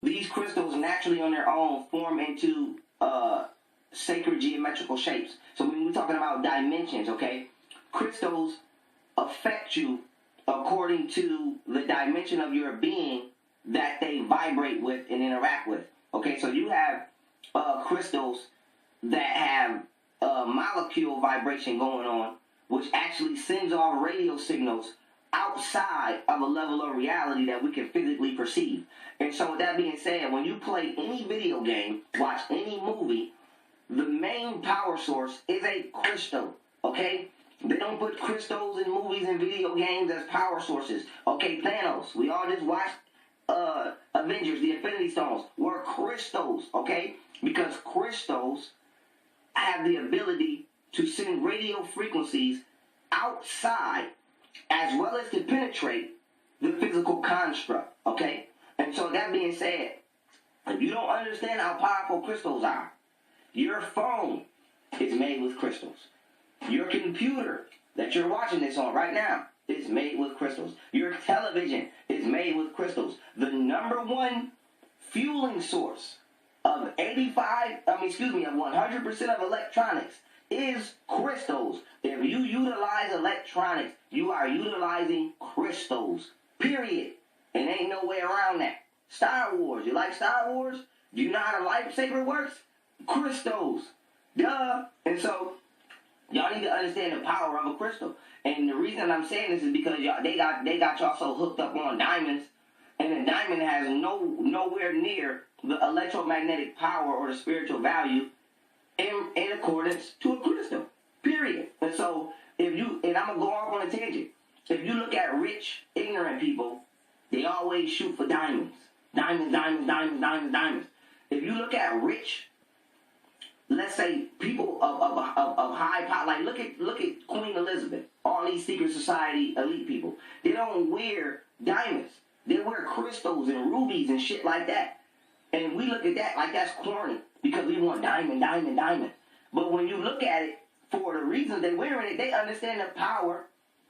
These crystals naturally on their own form into sacred geometrical shapes. So when we're talking about dimensions, okay, crystals affect you according to the dimension of your being that they vibrate with and interact with. Okay, so you have crystals that have molecule vibration going on, which actually sends off radio signals outside of a level of reality that we can physically perceive. And so with that being said, when you play any video game, watch any movie, the main power source is a crystal, okay? They don't put crystals in movies and video games as power sources. Okay, Thanos, we all just watched Avengers, the Infinity Stones, were crystals, okay? Because crystals have the ability to send radio frequencies outside as well as to penetrate the physical construct, okay? And so that being said, if you don't understand how powerful crystals are, your phone is made with crystals. Your computer that you're watching this on right now is made with crystals. Your television is made with crystals. The number one fueling source of 100% of electronics is crystals. If you utilize electronics, you are utilizing crystals. Period. And ain't no way around that. Star Wars. You like Star Wars? Do you know how a lightsaber works? Crystals. Duh. And so, y'all need to understand the power of a crystal. And the reason I'm saying this is because they got y'all so hooked up on diamonds, and a diamond has nowhere near the electromagnetic power or the spiritual value in accordance to a crystal. Period. And so, and I'm going to go off on a tangent. If you look at rich, ignorant people, they always shoot for diamonds. Diamonds, diamonds, diamonds, diamonds, diamonds. If you look at rich, let's say people of high power, like look at Queen Elizabeth, all these secret society elite people. They don't wear diamonds. They wear crystals and rubies and shit like that. And we look at that like that's corny because we want diamond, diamond, diamond. But when you look at it for the reason they're wearing it, they understand the power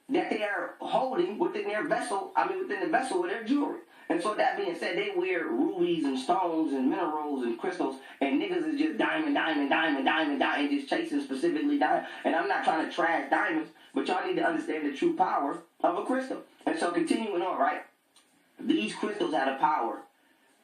that they are holding within their vessel, within the vessel of their jewelry. And so that being said, they wear rubies and stones and minerals and crystals, and niggas is just diamond, diamond, diamond, diamond, diamond, just chasing specifically diamond. And I'm not trying to trash diamonds, but y'all need to understand the true power of a crystal. And so continuing on, right? These crystals have the power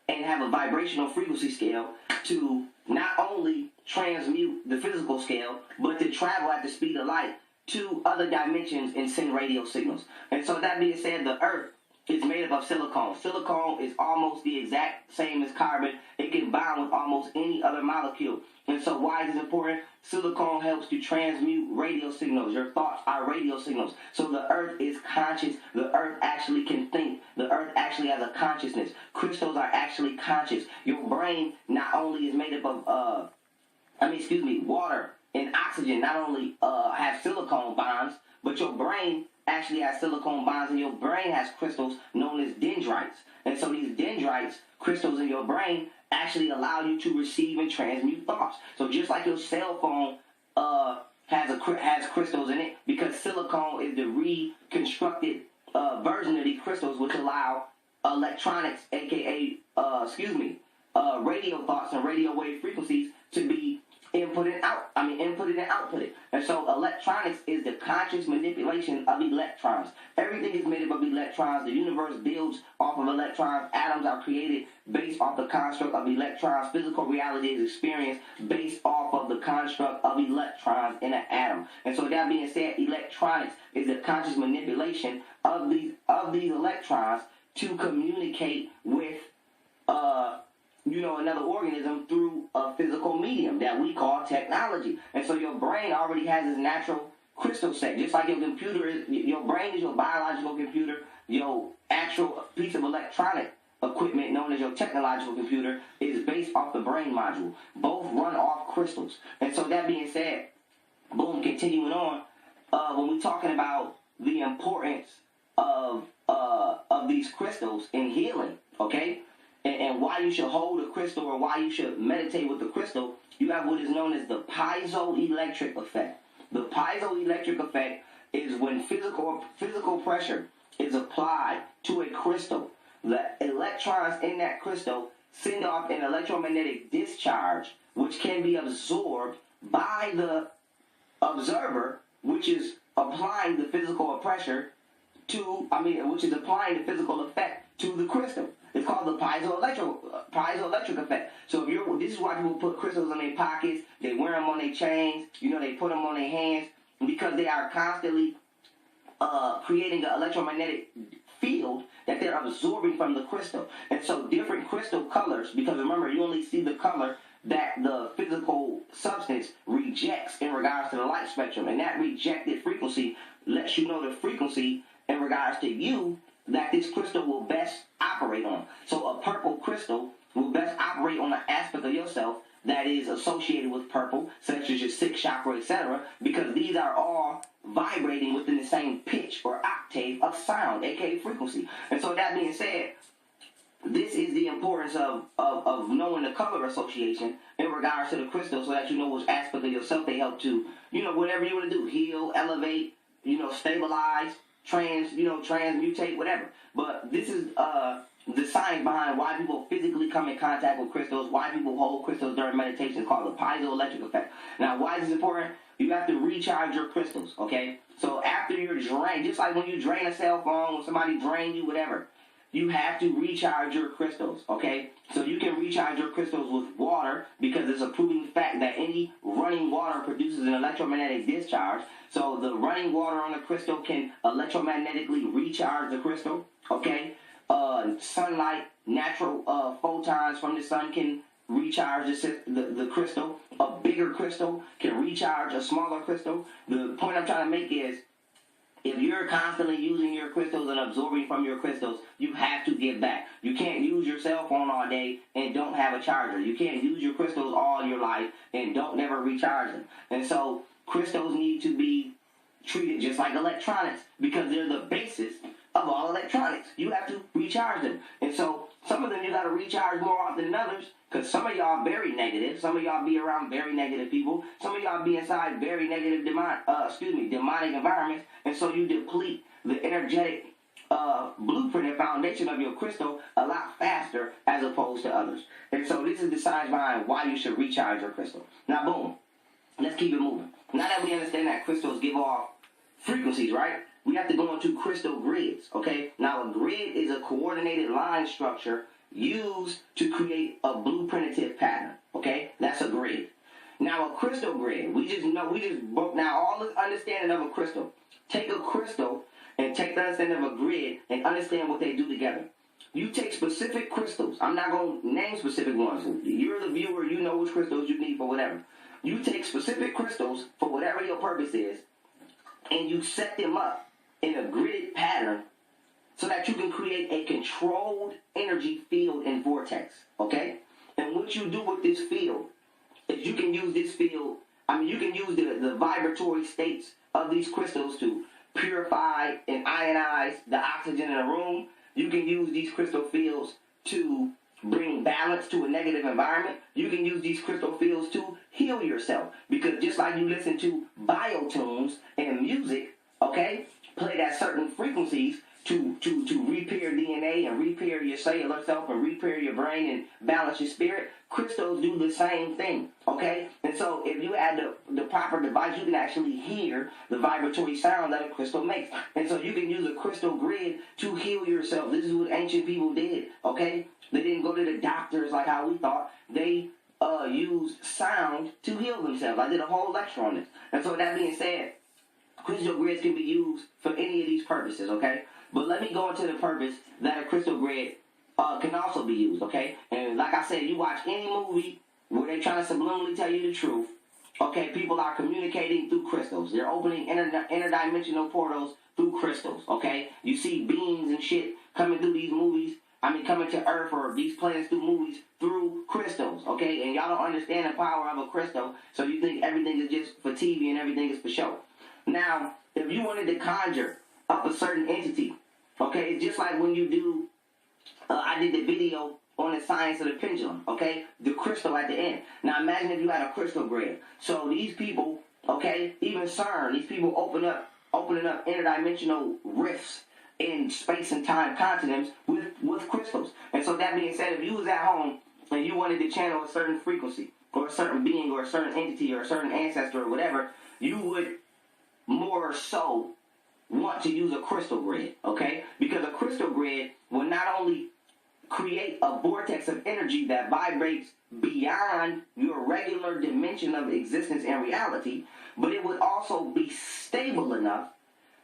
and have a vibrational frequency scale to not only transmute the physical scale, but to travel at the speed of light to other dimensions and send radio signals. And so that being said, the Earth is made up of silicone. Silicone is almost the exact same as carbon. It can bond with almost any other molecule. And so why is this important? Silicone helps to transmute radio signals. Your thoughts are radio signals. So the Earth is conscious. The Earth actually can think. The Earth actually has a consciousness. Crystals are actually conscious. Your brain not only is made up of, water and oxygen, not only have silicone bonds, but your brain actually has silicone bonds, and your brain has crystals known as dendrites. And so these dendrites, crystals in your brain, actually allow you to receive and transmute thoughts. So just like your cell phone has crystals in it, because silicone is the reconstructed version of these crystals, which allow electronics, aka radio thoughts and radio wave frequencies, to be inputted and outputted. And so electronics is the conscious manipulation of electrons. Everything is made up of electrons. The universe builds off of electrons. Atoms are created based off the construct of electrons. Physical reality is experienced based off of the construct of electrons in an atom. And so that being said, electronics is the conscious manipulation of these electrons to communicate with another organism through a physical medium that we call technology. And so your brain already has this natural crystal set. Just like your computer is, your brain is your biological computer, your actual piece of electronic equipment known as your technological computer is based off the brain module. Both run off crystals. And so that being said, boom, continuing on, when we're talking about the importance of these crystals in healing, okay? And why you should hold a crystal or why you should meditate with the crystal, you have what is known as the piezoelectric effect. The piezoelectric effect is when physical pressure is applied to a crystal. The electrons in that crystal send off an electromagnetic discharge, which can be absorbed by the observer, which is applying the physical pressure which is applying the physical effect to the crystal. It's called the piezoelectric effect. So this is why people put crystals in their pockets. They wear them on their chains. They put them on their hands because they are constantly creating an electromagnetic field that they're absorbing from the crystal. And so different crystal colors, because remember, you only see the color that the physical substance rejects in regards to the light spectrum. And that rejected frequency lets you know the frequency in regards to you that this crystal will best operate on. So a purple crystal will best operate on an aspect of yourself that is associated with purple, such as your sixth chakra, etc., because these are all vibrating within the same pitch or octave of sound, aka frequency. And so that being said, this is the importance of knowing the color association in regards to the crystal, so that you know which aspect of yourself they help to, whatever you want to do, heal, elevate, stabilize, transmutate, whatever. But this is the science behind why people physically come in contact with crystals, why people hold crystals during meditation. It's called the piezoelectric effect. Now, why is this important? You have to recharge your crystals, okay? So after you're drained, just like when you drain a cell phone, when somebody drains you, whatever, you have to recharge your crystals, okay? So you can recharge your crystals with water because it's a proven fact that any running water produces an electromagnetic discharge. So the running water on the crystal can electromagnetically recharge the crystal, okay? Sunlight, natural photons from the sun can recharge the crystal. A bigger crystal can recharge a smaller crystal. The point I'm trying to make is, if you're constantly using your crystals and absorbing from your crystals, you have to give back. You can't use your cell phone all day and don't have a charger. You can't use your crystals all your life and don't never recharge them. And so crystals need to be treated just like electronics because they're the basis of all electronics. You have to recharge them. And so some of them you got to recharge more often than others because some of y'all very negative. Some of y'all be around very negative people. Some of y'all be inside very negative demonic environments. And so you deplete the energetic blueprint and foundation of your crystal a lot faster as opposed to others. And so this is the science behind why you should recharge your crystal. Now, boom. Let's keep it moving. Now that we understand that crystals give off frequencies, right? We have to go into crystal grids, okay? Now, a grid is a coordinated line structure used to create a blueprinted pattern, okay? That's a grid. Now, a crystal grid, we just broke down all the understanding of a crystal. Take a crystal and take the understanding of a grid and understand what they do together. You take specific crystals. I'm not going to name specific ones. You're the viewer. You know which crystals you need for whatever. You take specific crystals for whatever your purpose is, and you set them up in a gridded pattern so that you can create a controlled energy field and vortex, okay? And what you do with this field is you can use this field, you can use the vibratory states of these crystals to purify and ionize the oxygen in a room. You can use these crystal fields to bring balance to a negative environment. You can use these crystal fields to heal yourself. Because just like you listen to biotunes and music, okay, played at certain frequencies to repair DNA and repair your cellular self and repair your brain and balance your spirit, crystals do the same thing, okay? And so if you add the proper device, you can actually hear the vibratory sound that a crystal makes. And so you can use a crystal grid to heal yourself. This is what ancient people did, okay? They didn't go to the doctors like how we thought. They used sound to heal themselves. I did a whole lecture on this. And so that being said, crystal grids can be used for any of these purposes, okay? But let me go into the purpose that a crystal grid can also be used, okay? And like I said, you watch any movie where they're trying to subliminally tell you the truth, okay? People are communicating through crystals. They're opening interdimensional portals through crystals, okay? You see beings and shit coming through these movies. Coming to Earth or these planets through movies through crystals, okay? And y'all don't understand the power of a crystal, so you think everything is just for TV and everything is for show. Now, if you wanted to conjure up a certain entity, okay, it's just like when you do, I did the video on the science of the pendulum, okay? The crystal at the end. Now, imagine if you had a crystal grid. So these people, okay, even CERN, these people opening up interdimensional rifts in space and time continuums with crystals. And so that being said, if you was at home and you wanted to channel a certain frequency or a certain being or a certain entity or a certain ancestor or whatever, you would more so want to use a crystal grid, okay? Because a crystal grid will not only create a vortex of energy that vibrates beyond your regular dimension of existence and reality, but it would also be stable enough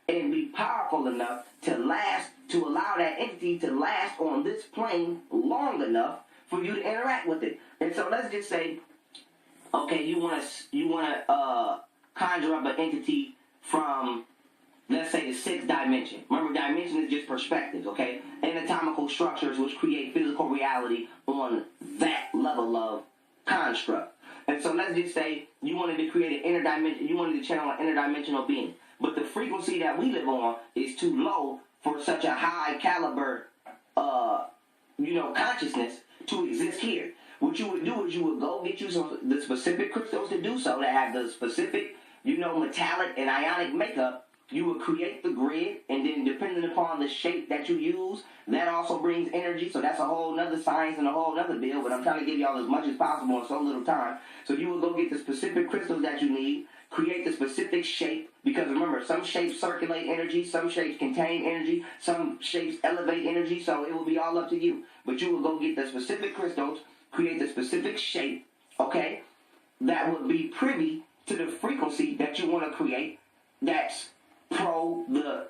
and be powerful enough to allow that entity to last on this plane long enough for you to interact with it. And so let's just say, okay, you want to conjure up an entity from, let's say, the 6th dimension. Remember, dimension is just perspectives, okay? Anatomical structures which create physical reality on that level of construct. And so let's just say you wanted to create an interdimension, you wanted to channel an interdimensional being. But the frequency that we live on is too low for such a high caliber, consciousness to exist here. What you would do is you would go get you the specific crystals to do so that have the specific, metallic and ionic makeup. You would create the grid, and then depending upon the shape that you use, that also brings energy. So that's a whole nother science and a whole nother bill, but I'm trying to give y'all as much as possible in so little time. So you would go get the specific crystals that you need, create the specific shape, because remember, some shapes circulate energy, some shapes contain energy, some shapes elevate energy, so it will be all up to you. But you will go get the specific crystals, create the specific shape, okay, that would be privy to the frequency that you want to create that's pro the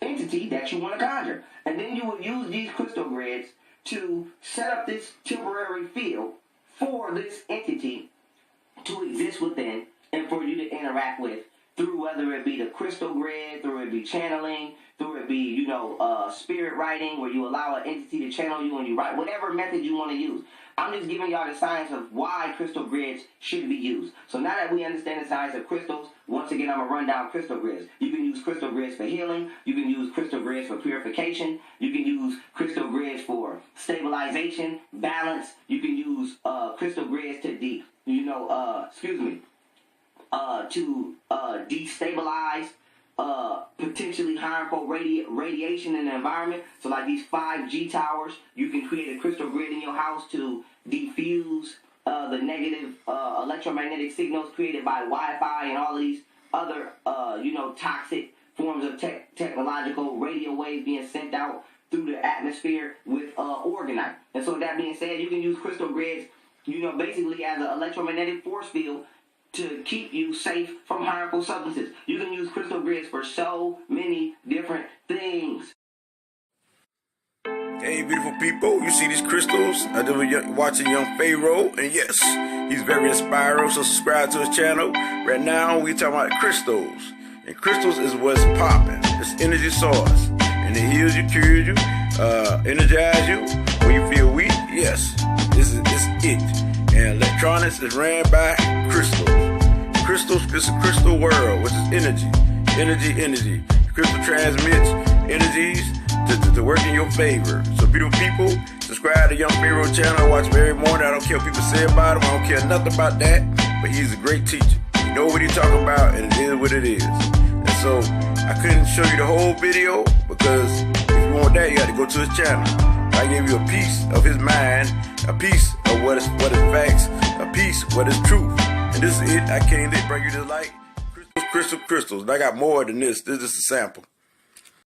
entity that you want to conjure. And then you would use these crystal grids to set up this temporary field for this entity to exist within and for you to interact with through, whether it be the crystal grid, through it be channeling, through it be, spirit writing, where you allow an entity to channel you and you write, whatever method you want to use. I'm just giving y'all the science of why crystal grids should be used. So now that we understand the science of crystals, once again, I'm going to run down crystal grids. You can use crystal grids for healing. You can use crystal grids for purification. You can use crystal grids for stabilization, balance. You can use crystal grids to destabilize potentially harmful radiation in the environment. So like these 5G towers, you can create a crystal grid in your house to diffuse the negative electromagnetic signals created by Wi-Fi and all of these other toxic forms of technological radio waves being sent out through the atmosphere with orgonite. And so with that being said, you can use crystal grids, basically as an electromagnetic force field to keep you safe from harmful substances. You can use crystal grids for so many different things. Hey, beautiful people, you see these crystals? I was watching young Pharoah, and yes, he's very inspiring, so subscribe to his channel. Right now, we talking about crystals. And crystals is what's popping. It's energy source. And it heals you, cures you, energize you. When you feel weak, yes, it's it. And electronics is ran by crystals. Crystals is a crystal world, which is energy. Energy. Crystal transmits energies to work in your favor. So beautiful people, subscribe to Young Pharoah channel. I watch him every morning. I don't care what people say about him. I don't care nothing about that. But he's a great teacher. He know what he's talking about, and it is what it is. And so I couldn't show you the whole video because if you want that, you got to go to his channel. I gave you a piece of his mind, a piece of what is facts, a piece what is truth. And this is it. I came to bring you to light. Crystals. And I got more than this. This is just a sample.